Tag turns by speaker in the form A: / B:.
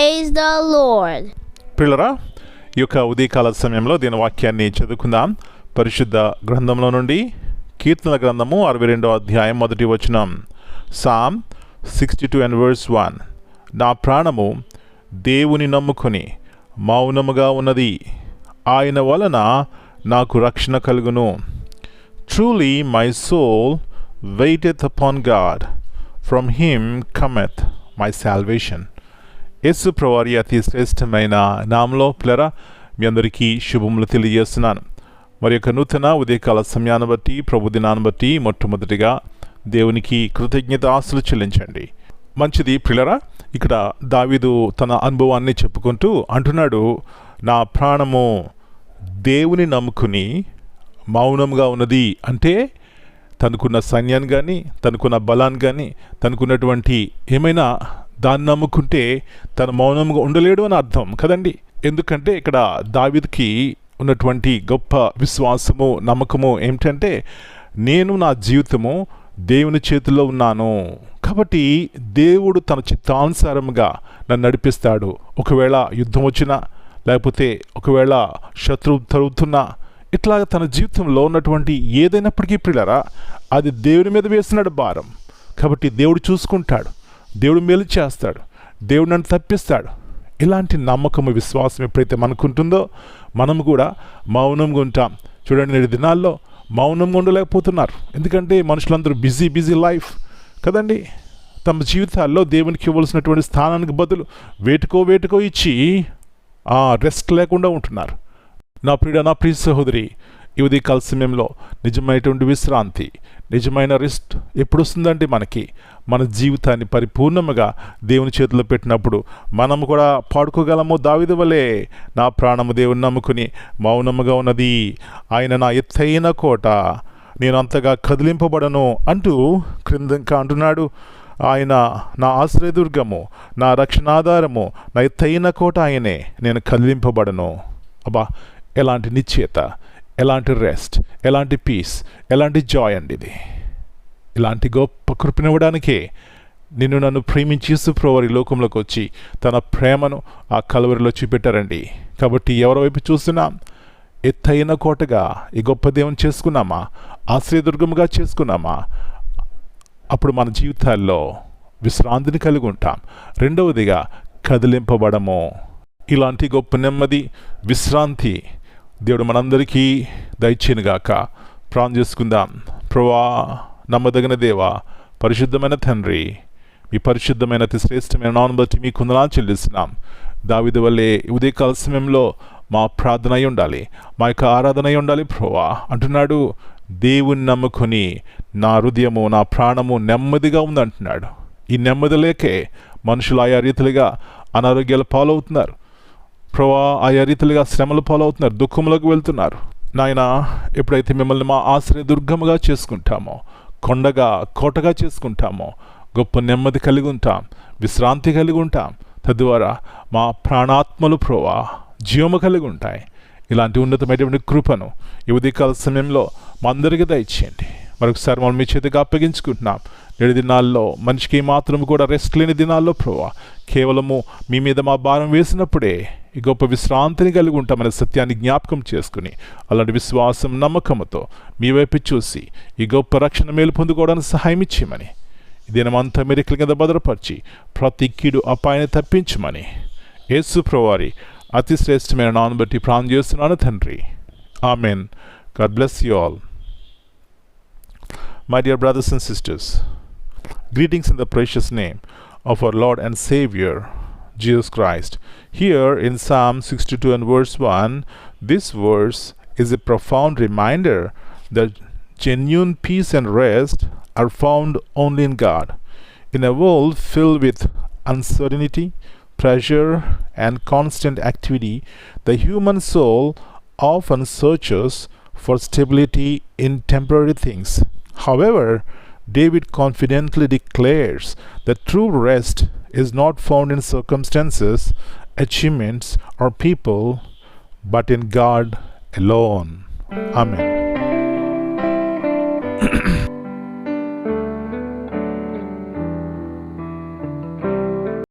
A: Praise the Lord.
B: పిల్లరా, ఈ యొక్క ఉదయకాల సమయంలో దీని వాక్యాన్ని చదువుకుందాం. పరిశుద్ధ గ్రంథంలో నుండి కీర్తనల గ్రంథము 62వ అధ్యాయం 1వ వచనం. Psalm 62 and verse 1. నా ప్రాణము దేవుని నమ్ముకొని మౌనముగా ఉన్నది, ఆయన వలన నాకు రక్షణ కలుగును. Truly my soul waiteth upon God, from him cometh my salvation. యేసు ప్రభువారి అతి శ్రేష్టమైన నామంలో పిల్లరా మీ అందరికీ శుభములు తెలియజేస్తున్నాను. మరి యొక్క నూతన ఉదయకాల సమయాన్ని బట్టి, ప్రభు దినాన్ని బట్టి మొట్టమొదటిగా దేవునికి కృతజ్ఞతాస్తులు చెల్లించండి. మంచిది పిల్లరా, ఇక్కడ దావీదు తన అనుభవాన్ని చెప్పుకుంటూ అంటున్నాడు, నా ప్రాణము దేవుని నమ్ముకుని మౌనంగా ఉన్నది. అంటే తనకున్న సైన్యాన్ని కానీ, తనకున్న బలాన్ని కానీ, తనకున్నటువంటి ఏమైనా దాన్ని నమ్ముకుంటే తను మౌనంగా ఉండలేడు అని అర్థం కదండి. ఎందుకంటే ఇక్కడ దావీదుకి ఉన్నటువంటి గొప్ప విశ్వాసము, నమ్మకము ఏమిటంటే, నేను నా జీవితము దేవుని చేతుల్లో ఉన్నాను కాబట్టి దేవుడు తన చిత్తానుసారముగా నన్ను నడిపిస్తాడు. ఒకవేళ యుద్ధం వచ్చినా, లేకపోతే ఒకవేళ శత్రువు తరుగుతున్నా, ఇట్లా తన జీవితంలో ఉన్నటువంటి ఏదైనప్పటికీ పిల్లరా అది దేవుని మీద వేస్తున్నాడు భారం. కాబట్టి దేవుడు చూసుకుంటాడు, దేవుడు మేలు చేస్తాడు, దేవుడు నన్ను తప్పిస్తాడు. ఇలాంటి నమ్మకము, విశ్వాసం ఎప్పుడైతే మనకుంటుందో మనము కూడా మౌనంగా ఉంటాం. చూడండి, నేటి దినాల్లో మౌనంగా ఉండలేకపోతున్నారు. ఎందుకంటే మనుషులందరూ బిజీ లైఫ్ కదండి. తమ జీవితాల్లో దేవునికి ఇవ్వాల్సినటువంటి స్థానానికి బదులు వేటుకో ఇచ్చి రెస్ట్ లేకుండా ఉంటున్నారు. నా ప్రియ సహోదరి, ఈ ఉదయకాల సమయంలో నిజమైనటువంటి విశ్రాంతి, నిజమైన రెస్ట్ ఎప్పుడు వస్తుందంటే మన జీవితాన్ని పరిపూర్ణముగా దేవుని చేతిలో పెట్టినప్పుడు మనము కూడా పాడుకోగలము. దావీదు వలె, నా ప్రాణము దేవుని నమ్ముకుని మౌనముగా ఉన్నది, ఆయన నా ఎత్తైన కోట, నేను అంతగా కదిలింపబడను అంటూ క్రింద ఇంకా అంటున్నాడు. ఆయన నా ఆశ్రయదుర్గము, నా రక్షణాధారము, నా ఎత్తైన కోట ఆయనే, నేను కదిలింపబడను. అబ్బా, ఎలాంటి నిశ్చయత, ఎలాంటి రెస్ట్, ఎలాంటి పీస్, ఎలాంటి జాయ్ అండి ఇది. ఇలాంటి గొప్ప కృపనివ్వడానికే నన్ను ప్రేమించి యేసు ప్రభువారు ఈ లోకంలోకి వచ్చి తన ప్రేమను ఆ కలువరిలో చూపెట్టారండి. కాబట్టి ఎవరి వైపు చూస్తున్నాం? ఎత్తైన కోటగా ఈ గొప్ప దేవుని చేసుకున్నామా? ఆశ్రయదుర్గముగా చేసుకున్నామా? అప్పుడు మన జీవితాల్లో విశ్రాంతిని కలిగి ఉంటాం. రెండవదిగా కదిలింపబడము. ఇలాంటి గొప్ప నెమ్మది, విశ్రాంతి దేవుడు మనందరికీ దయచేనుగాక. ప్రార్థన చేసుకుందాం. ప్రభువా, నమ్మదగిన దేవా, పరిశుద్ధమైన తండ్రి, మీ పరిశుద్ధమైన అతి శ్రేష్టమైన నామమును బట్టి మీ వందనాలు చెల్లిస్తున్నాం. దావీదు వల్లే ఉదయకాల సమయంలో మా ప్రార్థన అయి ఉండాలి, మా యొక్క ఆరాధన అయి ఉండాలి ప్రభువా అంటున్నాడు. దేవుని నమ్ముకొని నా హృదయము, నా ప్రాణము నెమ్మదిగా ఉందంటున్నాడు. ఈ నెమ్మది లేకే మనుషులు ఆయా రీతిలుగా అనారోగ్యాల పాలవుతున్నారు ప్రభువా, ఆయా రీతిలుగా శ్రమలు పాలవుతున్నారు, దుఃఖంలోకి వెళ్తున్నారు. నాయన, ఎప్పుడైతే మిమ్మల్ని మా ఆశ్రయ దుర్గముగా చేసుకుంటామో, కొండగా కోటగా చేసుకుంటామో, గొప్ప నెమ్మది కలిగి ఉంటాం, విశ్రాంతి కలిగి ఉంటాం. తద్వారా మా ప్రాణాత్మలు ప్రభువా జీవము కలిగి ఉంటాయి. ఇలాంటి ఉన్నతమైనటువంటి కృపను ఈ ఉదయకాల సమయంలో మా అందరికీ దయచేయండి. మరొకసారి మనం మీ చేతికి అప్పగించుకుంటున్నాం. 7 దినాల్లో మనిషికి మాత్రం కూడా రెస్ట్ లేని దినాల్లో ప్రభువా కేవలము మీ మీద మా భారం వేసినప్పుడే ఈ గొప్ప విశ్రాంతిని కలిగి ఉంటామనే సత్యాన్ని జ్ఞాపకం చేసుకుని, అలాంటి విశ్వాసం, నమ్మకంతో మీ వైపు చూసి ఈ గొప్ప రక్షణ మేలు పొందుకోవడానికి సహాయం ఇచ్చేయమని, ఈ దినమంతా మెరికల కింద భద్రపరిచి ప్రతి కీడు అపాయాన్ని తప్పించమని యేసు ప్రభువారి అతి శ్రేష్టమైన నామమును బట్టి ప్రార్థన చేస్తున్నాను తండ్రి. Amen. God bless you all. My dear brothers and sisters, greetings in the precious name of our Lord and Savior, Jesus Christ. Here in Psalm 62 and verse 1, this verse is a profound reminder that genuine peace and rest are found only in God. In a world filled with uncertainty, pressure, and constant activity, the human soul often searches for stability in temporary things. However, David confidently declares that true rest is not found in circumstances, achievements, or people, but in God alone. Amen.